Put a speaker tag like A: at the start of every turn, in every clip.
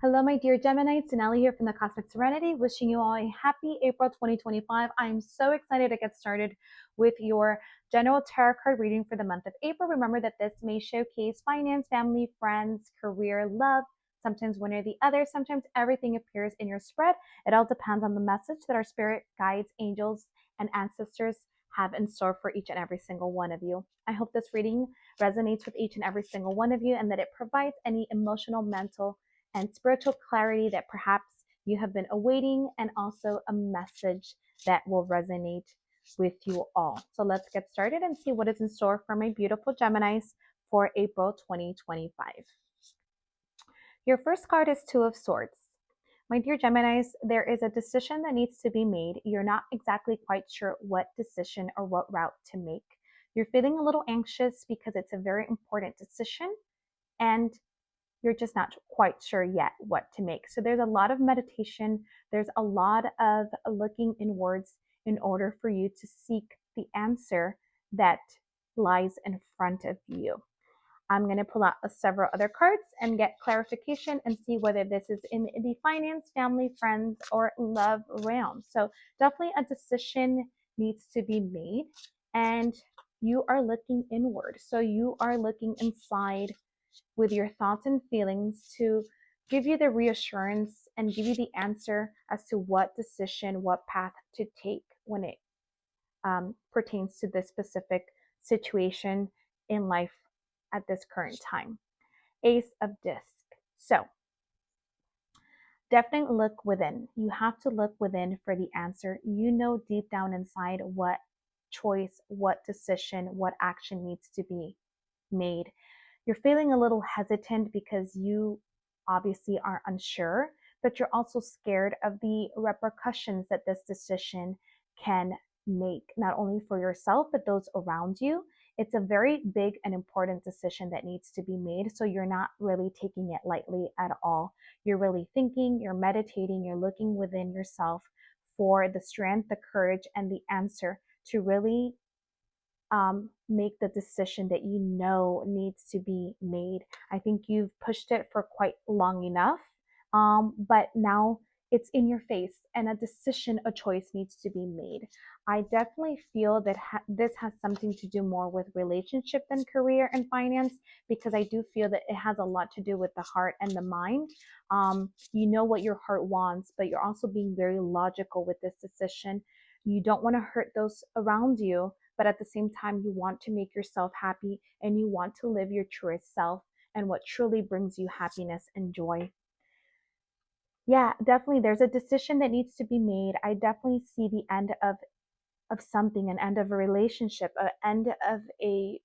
A: Hello, my dear Gemini. It's Denali here from the Cosmic Serenity, wishing you all a happy April 2025. I'm so excited to get started with your general tarot card reading for the month of April. Remember that this may showcase finance, family, friends, career, love, sometimes one or the other. Sometimes everything appears in your spread. It all depends on the message that our spirit guides, angels, and ancestors have in store for each and every single one of you. I hope this reading resonates with each and every single one of you and that it provides any emotional, mental, and spiritual clarity that perhaps you have been awaiting, and also a message that will resonate with you all. So let's get started and see what is in store for my beautiful Geminis for April 2025. Your first card is Two of Swords. My dear Geminis, there is a decision that needs to be made. You're not exactly quite sure what decision or what route to make. You're feeling a little anxious because it's a very important decision, and you're just not quite sure yet what to make. So there's a lot of meditation. There's a lot of looking inwards in order for you to seek the answer that lies in front of you. I'm going to pull out several other cards and get clarification and see whether this is in the finance, family, friends, or love realm. So definitely a decision needs to be made, and you are looking inward. So you are looking inside with your thoughts and feelings to give you the reassurance and give you the answer as to what decision, what path to take when it pertains to this specific situation in life at this current time. Ace of Disc. So definitely look within. You have to look within for the answer. You know deep down inside what choice, what decision, what action needs to be made. You're feeling a little hesitant because you obviously are unsure, but you're also scared of the repercussions that this decision can make, not only for yourself, but those around you. It's a very big and important decision that needs to be made. So you're not really taking it lightly at all. You're really thinking, you're meditating, you're looking within yourself for the strength, the courage, and the answer to really make the decision that you know needs to be made. I think you've pushed it for quite long enough, but now it's in your face, and a decision, a choice needs to be made. I definitely feel that this has something to do more with relationship than career and finance, because I do feel that it has a lot to do with the heart and the mind. You know what your heart wants, but you're also being very logical with this decision. You don't want to hurt those around you, but at the same time, you want to make yourself happy and you want to live your truest self and what truly brings you happiness and joy. Yeah, definitely. There's a decision that needs to be made. I definitely see the end of something, an end of a relationship, an end of a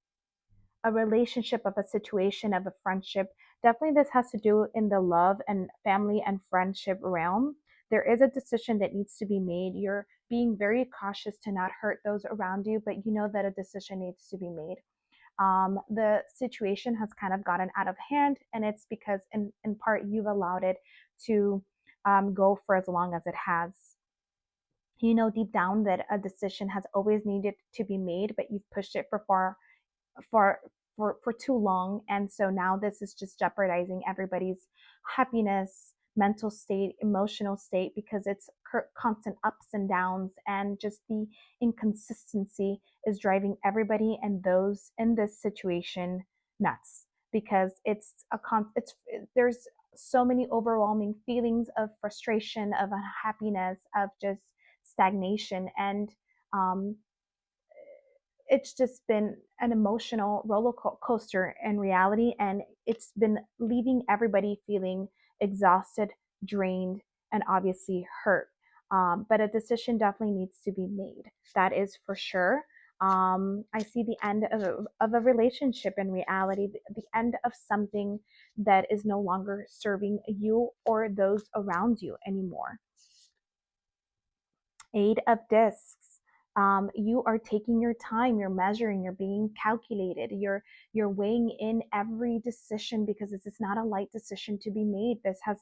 A: relationship, of a situation, of a friendship. Definitely this has to do in the love and family and friendship realm. There is a decision that needs to be made. You're being very cautious to not hurt those around you, but you know that a decision needs to be made. The situation has kind of gotten out of hand, and it's because in part you've allowed it to go for as long as it has. You know deep down that a decision has always needed to be made, but you've pushed it for for too long, and so now this is just jeopardizing everybody's happiness, mental state, emotional state, because it's constant ups and downs, and just the inconsistency is driving everybody and those in this situation nuts, because there's so many overwhelming feelings of frustration, of unhappiness, of just stagnation, and um, it's just been an emotional roller coaster in reality, and it's been leaving everybody feeling exhausted, drained, and obviously hurt. But a decision definitely needs to be made. That is for sure. I see the end of a relationship in reality, the end of something that is no longer serving you or those around you anymore. Eight of Discs. You are taking your time, you're measuring, you're being calculated, you're weighing in every decision, because this is not a light decision to be made. This has,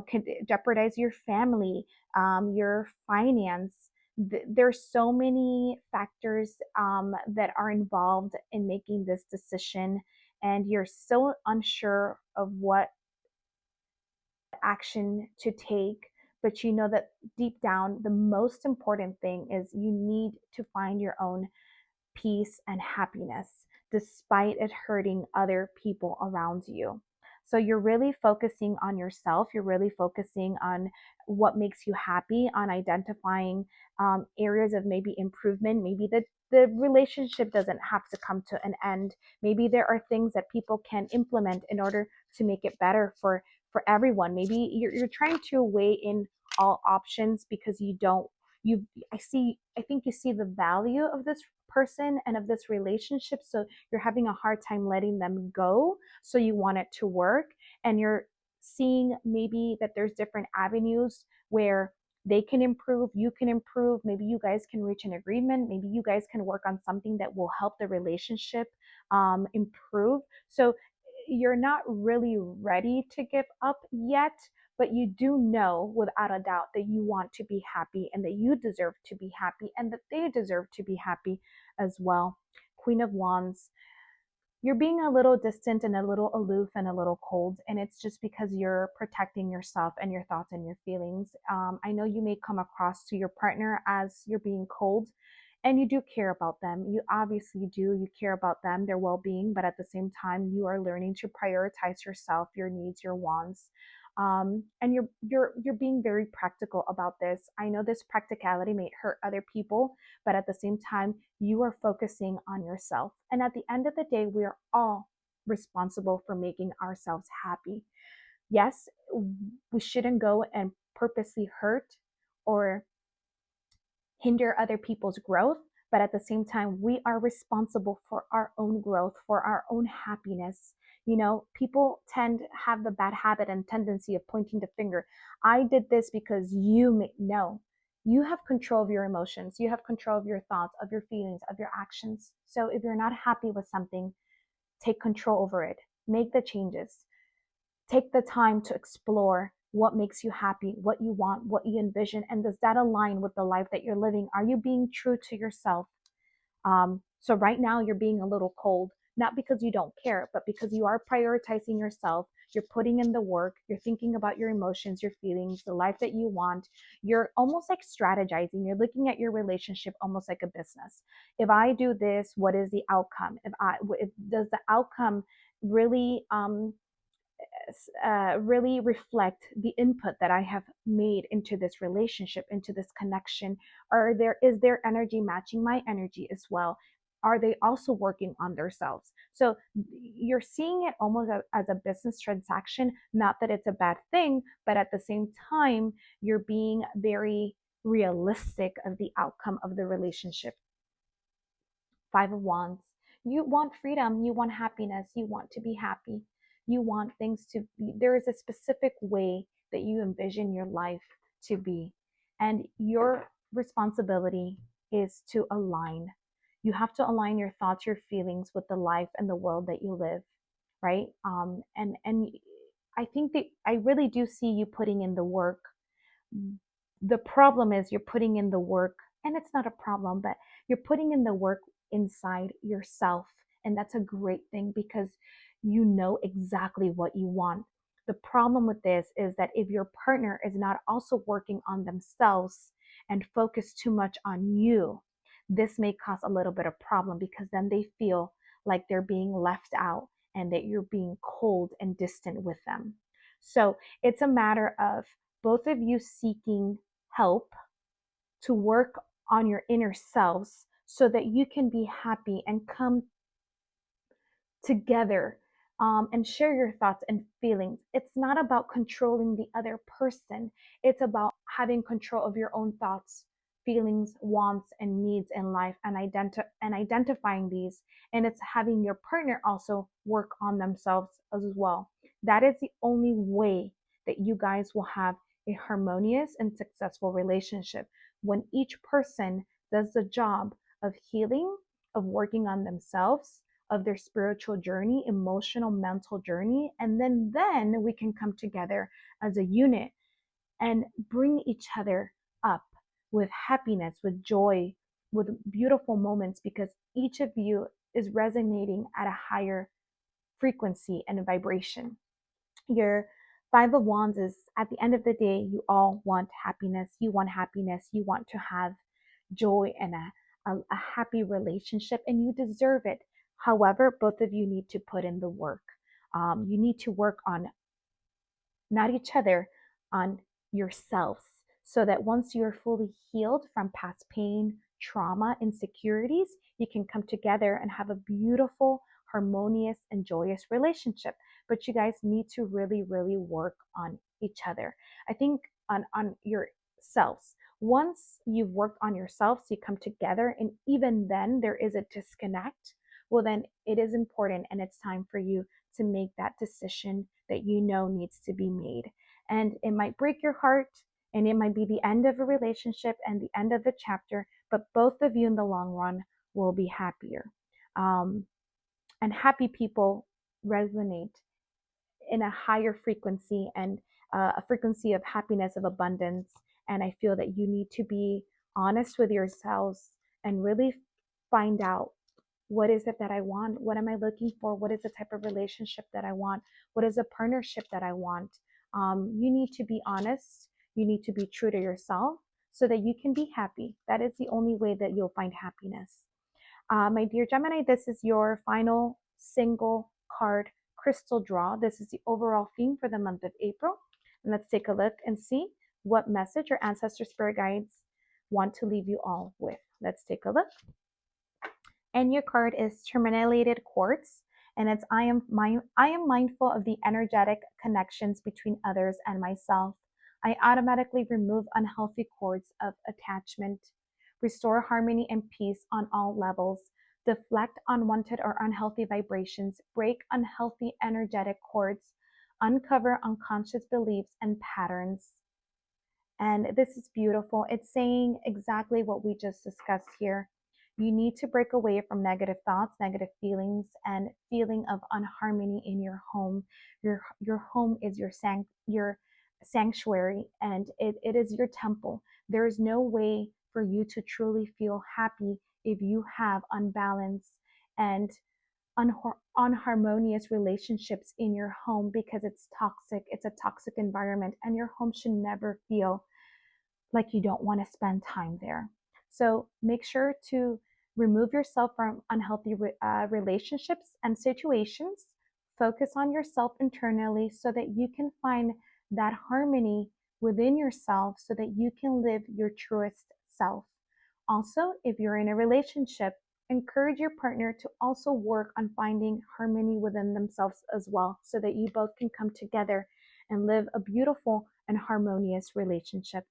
A: can jeopardize your family, your finance. There's so many factors that are involved in making this decision, and you're so unsure of what action to take, but you know that deep down, the most important thing is you need to find your own peace and happiness despite it hurting other people around you. So you're really focusing on yourself. You're really focusing on what makes you happy, on identifying areas of maybe improvement. Maybe the relationship doesn't have to come to an end. Maybe there are things that people can implement in order to make it better for everyone. Maybe you're trying to weigh in all options because you don't you I think you see the value of this person and of this relationship, so you're having a hard time letting them go, so you want it to work, and you're seeing maybe that there's different avenues where they can improve, you can improve, maybe you guys can reach an agreement, maybe you guys can work on something that will help the relationship improve. So you're not really ready to give up yet, but you do know without a doubt that you want to be happy and that you deserve to be happy and that they deserve to be happy as well. Queen of Wands, you're being a little distant and a little aloof and a little cold, and it's just because you're protecting yourself and your thoughts and your feelings. I know you may come across to your partner as you're being cold, and you do care about them. You obviously do. You care about them, their well-being, but at the same time, you are learning to prioritize yourself, your needs, your wants. And you're being very practical about this. I know this practicality may hurt other people, but at the same time, you are focusing on yourself. And at the end of the day, we are all responsible for making ourselves happy. Yes, we shouldn't go and purposely hurt or hinder other people's growth, but at the same time, we are responsible for our own growth, for our own happiness. You know, people tend to have the bad habit and tendency of pointing the finger. I did this because you may no. You have control of your emotions. You have control of your thoughts, of your feelings, of your actions. So if you're not happy with something, take control over it. Make the changes. Take the time to explore what makes you happy, what you want, what you envision, and does that align with the life that you're living? Are you being true to yourself? So right now you're being a little cold, not because you don't care, but because you are prioritizing yourself. You're putting in the work. You're thinking about your emotions, your feelings, the life that you want. You're almost like strategizing. You're looking at your relationship almost like a business. If I do this, what is the outcome? If does the outcome really really reflect the input that I have made into this relationship, into this connection? Is their energy matching my energy as well? Are they also working on themselves? So you're seeing it almost as a business transaction, not that it's a bad thing, but at the same time, you're being very realistic of the outcome of the relationship. Five of Wands. You want freedom, you want happiness, you want to be happy. You want things to be, there is a specific way that you envision your life to be. And your responsibility is to align. You have to align your thoughts, your feelings with the life and the world that you live, right? And I think that I really do see you putting in the work. The problem is you're putting in the work, and it's not a problem, but you're putting in the work inside yourself. And that's a great thing because you know exactly what you want. The problem with this is that if your partner is not also working on themselves and focus too much on you, this may cause a little bit of problem because then they feel like they're being left out and that you're being cold and distant with them. So it's a matter of both of you seeking help to work on your inner selves so that you can be happy and come together, and share your thoughts and feelings. It's not about controlling the other person, it's about having control of your own thoughts, feelings, wants, and needs in life, and identifying these. And it's having your partner also work on themselves as well. That is the only way that you guys will have a harmonious and successful relationship, when each person does the job of healing, of working on themselves, of their spiritual journey, emotional, mental journey, and then we can come together as a unit and bring each other up with happiness, with joy, with beautiful moments, because each of you is resonating at a higher frequency and vibration. Your Five of Wands is, at the end of the day, you all want happiness. You want happiness. You want to have joy and a happy relationship, and you deserve it. However, both of you need to put in the work. You need to work on not each other, on yourselves, so that once you're fully healed from past pain, trauma, insecurities, you can come together and have a beautiful, harmonious, and joyous relationship. But you guys need to really, really work on each other. I think on yourselves. Once you've worked on yourselves, you come together, and even then there is a disconnect. Well, then it is important and it's time for you to make that decision that you know needs to be made. And it might break your heart and it might be the end of a relationship and the end of a chapter, but both of you in the long run will be happier. Um, and happy people resonate in a higher frequency, and a frequency of happiness, of abundance. And I feel that you need to be honest with yourselves and really find out, what is it that I want? What am I looking for? What is the type of relationship that I want? What is a partnership that I want? You need to be honest. You need to be true to yourself so that you can be happy. That is the only way that you'll find happiness. My dear Gemini, this is your final single card crystal draw. This is the overall theme for the month of April. And let's take a look and see what message your ancestor spirit guides want to leave you all with. Let's take a look. And your card is terminated quartz, and it's I am mindful of the energetic connections between others and myself. I automatically remove unhealthy cords of attachment, restore harmony and peace on all levels, deflect unwanted or unhealthy vibrations, break unhealthy energetic cords, uncover unconscious beliefs and patterns. And this is beautiful. It's saying exactly what we just discussed here. You need to break away from negative thoughts, negative feelings, and feeling of unharmony in your home. Your home is your sanctuary, and it is your temple. There is no way for you to truly feel happy if you have unbalanced and unharmonious relationships in your home, because it's toxic. It's a toxic environment, and your home should never feel like you don't want to spend time there. So make sure to remove yourself from unhealthy relationships and situations. Focus on yourself internally so that you can find that harmony within yourself so that you can live your truest self. Also, if you're in a relationship, encourage your partner to also work on finding harmony within themselves as well, so that you both can come together and live a beautiful and harmonious relationship.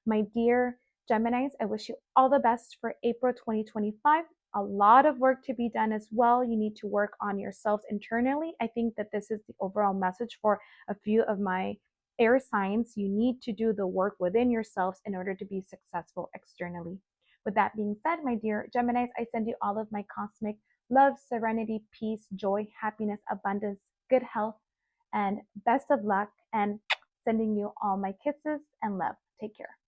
A: My dear Geminis, I wish you all the best for April 2025. A lot of work to be done as well. You need to work on yourselves internally. I think that this is the overall message for a few of my air signs. You need to do the work within yourselves in order to be successful externally. With that being said, my dear Geminis, I send you all of my cosmic love, serenity, peace, joy, happiness, abundance, good health, and best of luck. And sending you all my kisses and love. Take care.